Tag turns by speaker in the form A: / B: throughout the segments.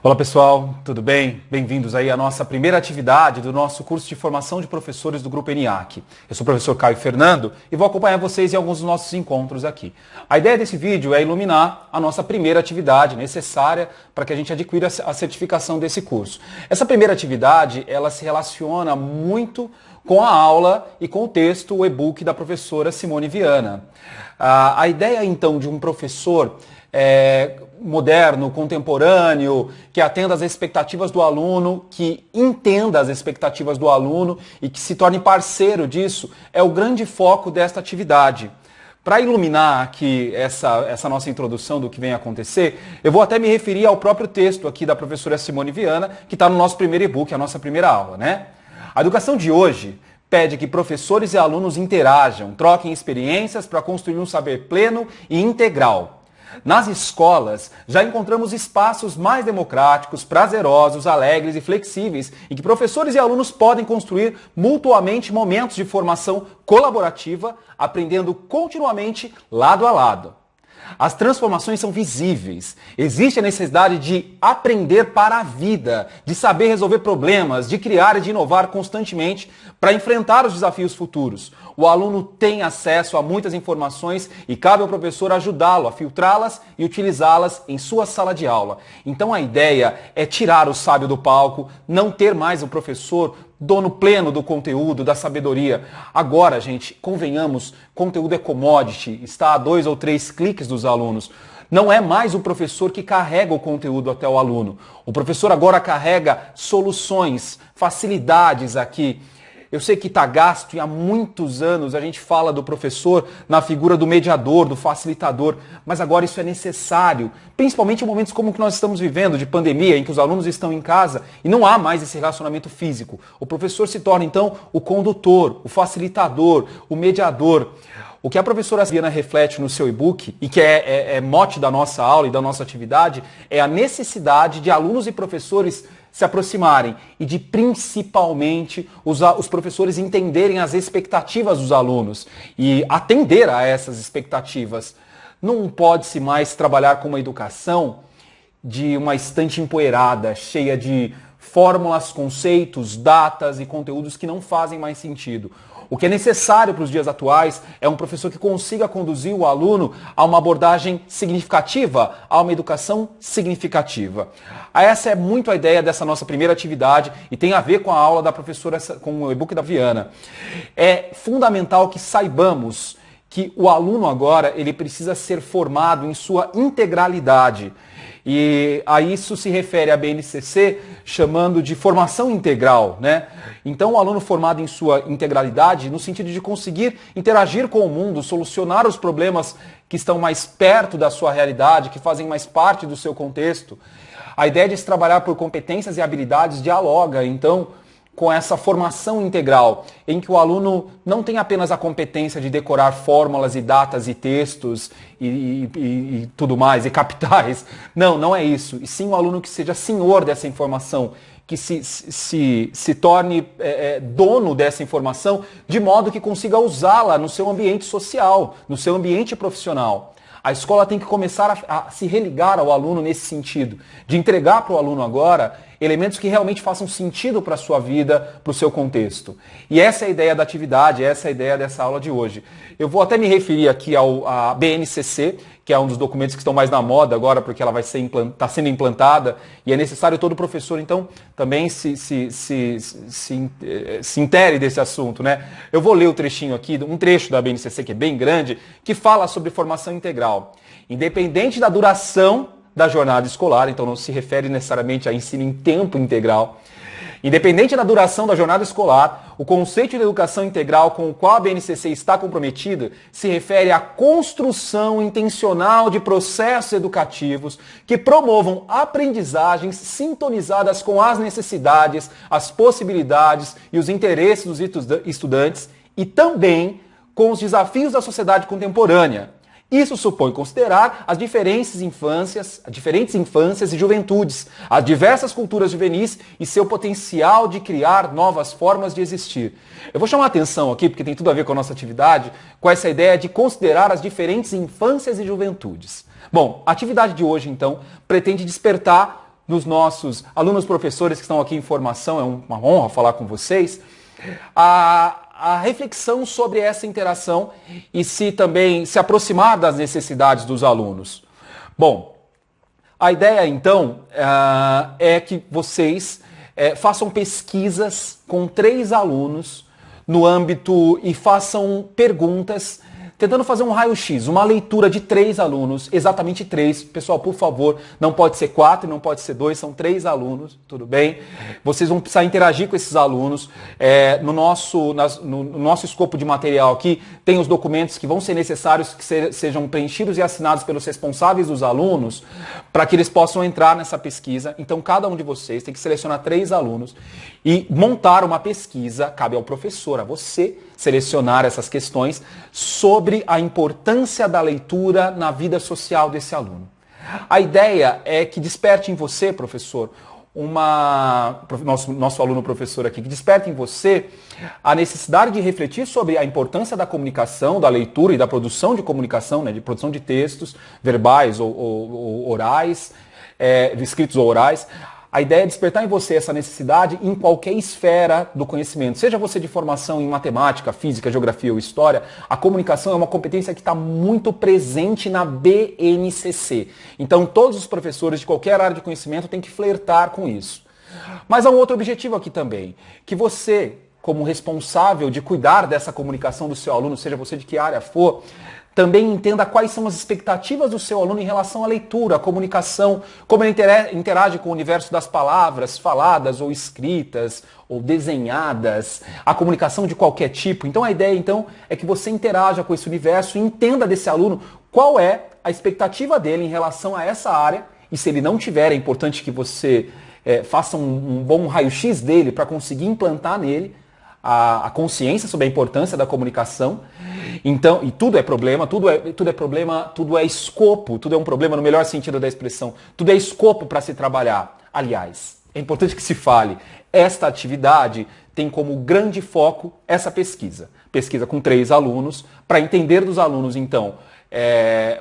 A: Olá pessoal, tudo bem? Bem-vindos aí à nossa primeira atividade do nosso curso de formação de professores do Grupo ENIAC. Eu sou o professor Caio Fernando e vou acompanhar vocês em alguns dos nossos encontros aqui. A ideia desse vídeo é iluminar a nossa primeira atividade necessária para que a gente adquira a certificação desse curso. Essa primeira atividade, ela se relaciona muito com a aula e com o texto, o e-book da professora Simone Viana. A ideia então de um professor moderno, contemporâneo, que atenda às expectativas do aluno, que entenda as expectativas do aluno e que se torne parceiro disso, é o grande foco desta atividade. Para iluminar aqui essa nossa introdução do que vem acontecer, eu vou até me referir ao próprio texto aqui da professora Simone Viana, que está no nosso primeiro e-book, a nossa primeira aula, né? A educação de hoje pede que professores e alunos interajam, troquem experiências para construir um saber pleno e integral. Nas escolas, já encontramos espaços mais democráticos, prazerosos, alegres e flexíveis, em que professores e alunos podem construir mutuamente momentos de formação colaborativa, aprendendo continuamente lado a lado. As transformações são visíveis. Existe a necessidade de aprender para a vida, de saber resolver problemas, de criar e de inovar constantemente para enfrentar os desafios futuros. O aluno tem acesso a muitas informações e cabe ao professor ajudá-lo a filtrá-las e utilizá-las em sua sala de aula. Então a ideia é tirar o sábio do palco, não ter mais o professor dono pleno do conteúdo, da sabedoria. Agora, gente, convenhamos, conteúdo é commodity, está a 2 ou 3 cliques dos alunos. Não é mais o professor que carrega o conteúdo até o aluno. O professor agora carrega soluções, facilidades aqui. Eu sei que está gasto e há muitos anos a gente fala do professor na figura do mediador, do facilitador, mas agora isso é necessário, principalmente em momentos como o que nós estamos vivendo, de pandemia, em que os alunos estão em casa e não há mais esse relacionamento físico. O professor se torna então o condutor, o facilitador, o mediador. O que a professora Viana reflete no seu e-book, e que é mote da nossa aula e da nossa atividade, é a necessidade de alunos e professores se aproximarem e de, principalmente, os professores entenderem as expectativas dos alunos e atender a essas expectativas. Não pode-se mais trabalhar com uma educação de uma estante empoeirada, cheia de fórmulas, conceitos, datas e conteúdos que não fazem mais sentido. O que é necessário para os dias atuais é um professor que consiga conduzir o aluno a uma abordagem significativa, a uma educação significativa. Essa é muito a ideia dessa nossa primeira atividade e tem a ver com a aula da professora, com o e-book da Viana. É fundamental que saibamos que o aluno agora ele precisa ser formado em sua integralidade. E a isso se refere a BNCC chamando de formação integral, né? Então o aluno formado em sua integralidade, no sentido de conseguir interagir com o mundo, solucionar os problemas que estão mais perto da sua realidade, que fazem mais parte do seu contexto. A ideia de se trabalhar por competências e habilidades dialoga, então, com essa formação integral, em que o aluno não tem apenas a competência de decorar fórmulas e datas e textos e tudo mais, e capitais. Não é isso. E sim o aluno que seja senhor dessa informação, que se torne dono dessa informação, de modo que consiga usá-la no seu ambiente social, no seu ambiente profissional. A escola tem que começar a se religar ao aluno nesse sentido, de entregar para o aluno agora elementos que realmente façam sentido para a sua vida, para o seu contexto. E essa é a ideia da atividade, essa é a ideia dessa aula de hoje. Eu vou até me referir aqui à BNCC, que é um dos documentos que estão mais na moda agora, porque ela está sendo implantada, e é necessário todo professor, então, também se intere desse assunto, né? Eu vou ler o trechinho aqui, um trecho da BNCC que é bem grande, que fala sobre formação integral. Independente da duração da jornada escolar, então não se refere necessariamente a ensino em tempo integral. Independente da duração da jornada escolar, o conceito de educação integral com o qual a BNCC está comprometida se refere à construção intencional de processos educativos que promovam aprendizagens sintonizadas com as necessidades, as possibilidades e os interesses dos estudantes e também com os desafios da sociedade contemporânea. Isso supõe considerar as diferentes infâncias e juventudes, as diversas culturas juvenis e seu potencial de criar novas formas de existir. Eu vou chamar a atenção aqui, porque tem tudo a ver com a nossa atividade, com essa ideia de considerar as diferentes infâncias e juventudes. Bom, a atividade de hoje, então, pretende despertar dos nossos alunos professores que estão aqui em formação, é uma honra falar com vocês, a reflexão sobre essa interação e se também se aproximar das necessidades dos alunos. Bom, a ideia então é que vocês façam pesquisas com 3 alunos no âmbito e façam perguntas tentando fazer um raio-x, uma leitura de 3 alunos, exatamente 3. Pessoal, por favor, não pode ser 4, não pode ser 2, são 3 alunos, tudo bem? Vocês vão precisar interagir com esses alunos. No nosso escopo de material aqui, tem os documentos que vão ser necessários que sejam preenchidos e assinados pelos responsáveis dos alunos, para que eles possam entrar nessa pesquisa. Então, cada um de vocês tem que selecionar 3 alunos e montar uma pesquisa, cabe ao professor, a você, selecionar essas questões sobre a importância da leitura na vida social desse aluno. A ideia é que desperte em você, professor, nosso aluno professor aqui, que desperte em você a necessidade de refletir sobre a importância da comunicação, da leitura e da produção de comunicação, né, de produção de textos verbais ou orais, escritos ou orais. A ideia é despertar em você essa necessidade em qualquer esfera do conhecimento. Seja você de formação em matemática, física, geografia ou história, a comunicação é uma competência que está muito presente na BNCC. Então, todos os professores de qualquer área de conhecimento têm que flertar com isso. Mas há um outro objetivo aqui também, que você, como responsável de cuidar dessa comunicação do seu aluno, seja você de que área for, também entenda quais são as expectativas do seu aluno em relação à leitura, à comunicação, como ele interage com o universo das palavras faladas ou escritas ou desenhadas, a comunicação de qualquer tipo. Então a ideia então é que você interaja com esse universo e entenda desse aluno qual é a expectativa dele em relação a essa área, e se ele não tiver, é importante que você faça um bom raio-x dele para conseguir implantar nele a consciência sobre a importância da comunicação. Então, e tudo é problema, tudo é problema, tudo é escopo, tudo é um problema no melhor sentido da expressão, tudo é escopo para se trabalhar. Aliás, é importante que se fale, esta atividade tem como grande foco essa pesquisa. Pesquisa com 3 alunos, para entender dos alunos, então,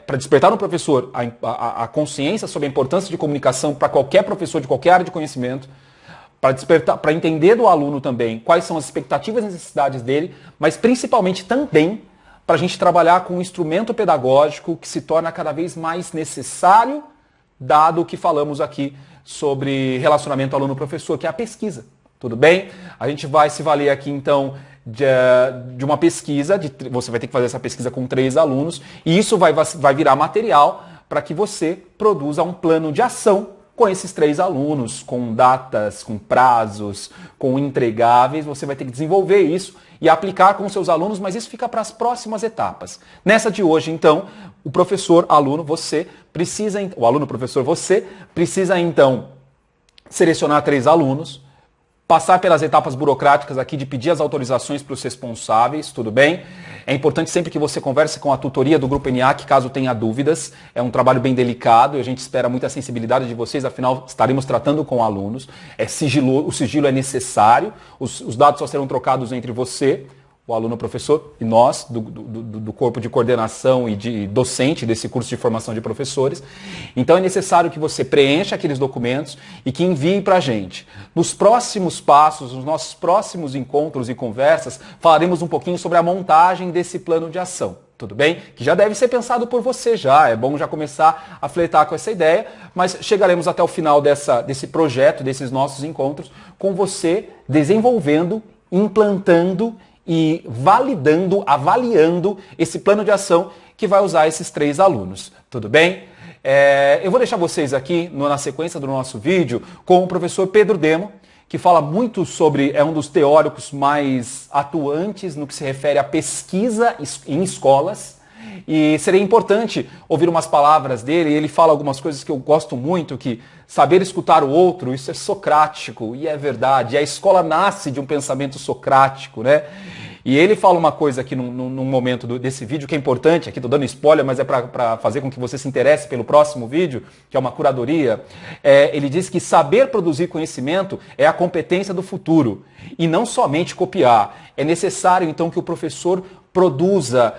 A: para despertar no professor a consciência sobre a importância de comunicação para qualquer professor de qualquer área de conhecimento, para entender do aluno também quais são as expectativas e necessidades dele, mas principalmente também para a gente trabalhar com um instrumento pedagógico que se torna cada vez mais necessário, dado o que falamos aqui sobre relacionamento aluno-professor, que é a pesquisa. Tudo bem? A gente vai se valer aqui, então, de uma pesquisa, você vai ter que fazer essa pesquisa com 3 alunos, e isso vai virar material para que você produza um plano de ação com esses 3 alunos, com datas, com prazos, com entregáveis. Você vai ter que desenvolver isso e aplicar com seus alunos, mas isso fica para as próximas etapas. Nessa de hoje, então, o professor, aluno, você precisa, o aluno, professor, você precisa, então, selecionar 3 alunos, passar pelas etapas burocráticas aqui de pedir as autorizações para os responsáveis, tudo bem? É importante sempre que você converse com a tutoria do Grupo ENIAC, caso tenha dúvidas. É um trabalho bem delicado e a gente espera muita sensibilidade de vocês, afinal estaremos tratando com alunos. O sigilo é necessário, os dados só serão trocados entre você, o aluno professor, e nós, do corpo de coordenação e de docente desse curso de formação de professores. Então é necessário que você preencha aqueles documentos e que envie para a gente. Nos próximos passos, nos nossos próximos encontros e conversas, falaremos um pouquinho sobre a montagem desse plano de ação. Tudo bem? Que já deve ser pensado por você já, é bom já começar a flertar com essa ideia, mas chegaremos até o final desse projeto, desses nossos encontros, com você desenvolvendo, implantando e validando, avaliando esse plano de ação que vai usar esses 3 alunos. Tudo bem? Eu vou deixar vocês aqui, na sequência do nosso vídeo, com o professor Pedro Demo, que fala muito sobre, é um dos teóricos mais atuantes no que se refere à pesquisa em escolas. E seria importante ouvir umas palavras dele. Ele fala algumas coisas que eu gosto muito, que saber escutar o outro, isso é socrático, e é verdade. A escola nasce de um pensamento socrático, né? E ele fala uma coisa aqui num momento desse vídeo que é importante, aqui estou dando spoiler, mas é para fazer com que você se interesse pelo próximo vídeo, que é uma curadoria. Ele diz que saber produzir conhecimento é a competência do futuro, e não somente copiar. É necessário, então, que o professor produza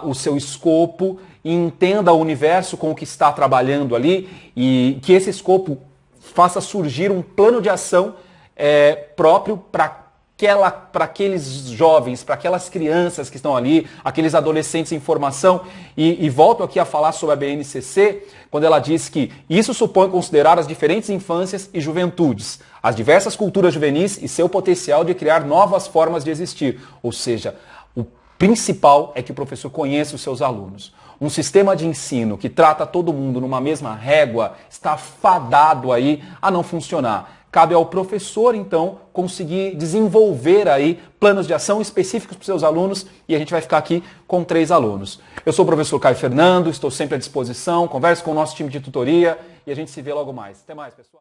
A: o seu escopo e entenda o universo com o que está trabalhando ali, e que esse escopo faça surgir um plano de ação próprio para aqueles jovens, para aquelas crianças que estão ali, aqueles adolescentes em formação, e volto aqui a falar sobre a BNCC, quando ela diz que isso supõe considerar as diferentes infâncias e juventudes, as diversas culturas juvenis e seu potencial de criar novas formas de existir. Ou seja, o principal é que o professor conheça os seus alunos. Um sistema de ensino que trata todo mundo numa mesma régua está fadado aí a não funcionar. Cabe ao professor, então, conseguir desenvolver aí planos de ação específicos para os seus alunos, e a gente vai ficar aqui com 3 alunos. Eu sou o professor Caio Fernando, estou sempre à disposição, converso com o nosso time de tutoria e a gente se vê logo mais. Até mais, pessoal.